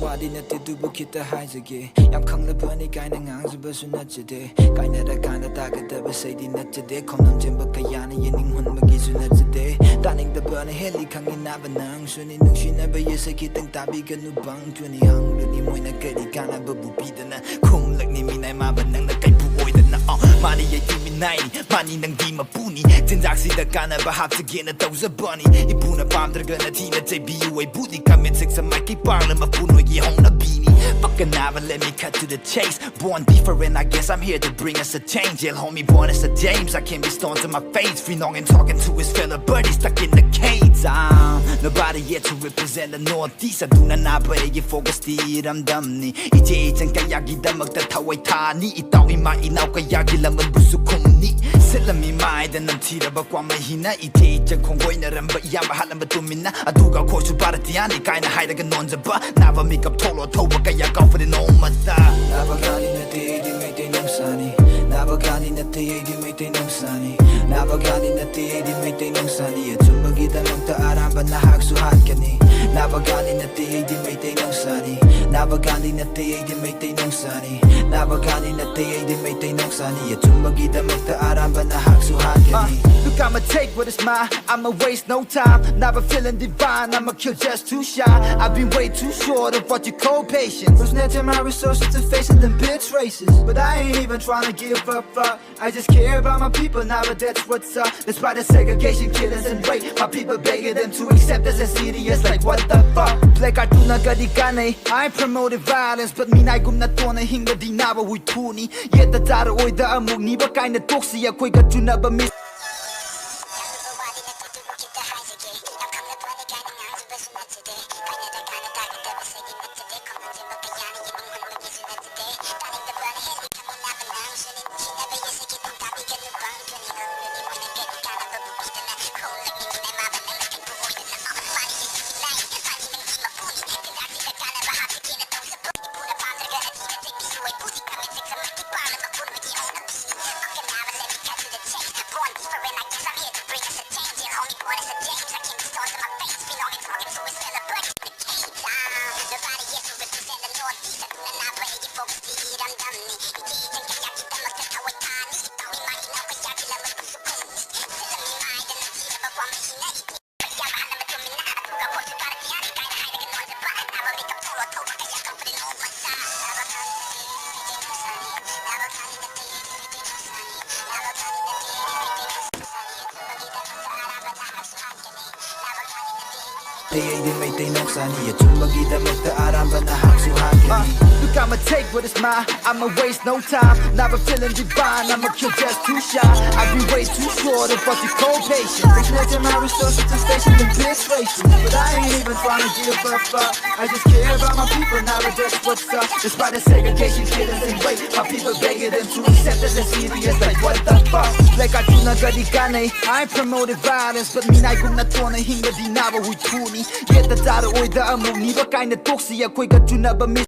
wadi natte dubu kita haizage Yam khang labani kaina ngang su natjade Kaina da kana tagadaba saidi natjade Khomnam jemba kayana yening hun magi su natjade Taning da bana heli khangin naba nang Suni nungsinaba yesa kitang tabi ganu bang Tuni hang luni moina kari kana babu pidana Khum lagni minay maba nang na kaipu oidana Mani yay tuminaini, mani nang di mapuni Tindaksi da kana bahap sagena tauzabani Ipuna pamdraga na tina tabiyu ay buti Kamin sa maiki parla mapuno yehong na bini Fucking never let me cut to the chase Born different, I guess I'm here to bring us a change Yelhomie born as a James, I can't be stoned to my face Finong and talking to his fellow buddies stuck in the cage Nobody yet to represent the Northeast I do not know but I focus the damni Ije ijang kaya gidamak da tawai tani Itaw ima inaw kaya gilaman busu kumni Sila mi mai da nam tira ba kwa mahina Ije ijang konggoy na ramba iya mahalan ba tumina Aduga ko su para tiyani kaya na hai daga nonza ba Nava makeup tolo toba kaya gao for the no mata Nava Gandhi Natte di may tay nang sani Nava Gandhi Natte di may tay nang sani Nava Gandhi Natte di may tay nang sani At sumbagita ng taaran ba nahagsuhan ka ni Nava Gandhi Natte di may tay nang sani Nava Gandhi Natte di may tay nang sani Nava Gandhi Natte di may tay nang sani At sumbagita ng taaran ba nahagsuhan ka ni Look, I'ma take what is mine, I'ma waste no time Never feeling divine, I'ma kill just too shy I've been way too short of what you call patience Was netting my resources to facing them bitch races But I ain't even trying to give up, I just care about my people, now but that's what's up Despite the segregation, killers and rape My people begging them to accept us as serious like what the fuck Like I do not got the gun, I ain't promoted violence But me na gum na to na hinga di na ba hui tuni Yet the data oi da amug ni ba kain na toksi Ako'y gatuna ba miss Look, I'ma take what is mine, I'ma waste no time Never feeling divine, I'ma kill just too shy I've been way too short of what you call patience It's netting my resources to station the bitch races But I ain't even trying to give up, I just care about my people, now that's what's up Despite the segregation, killers and rape My people begging them to accept us as serious like what the fuck Like I do not got the gun, I ain't promoted violence But me na gum na to na hinga di na ba hui tuni Yet the data oi da amug ni ba kain na toksi Ako'y gatuna ba miss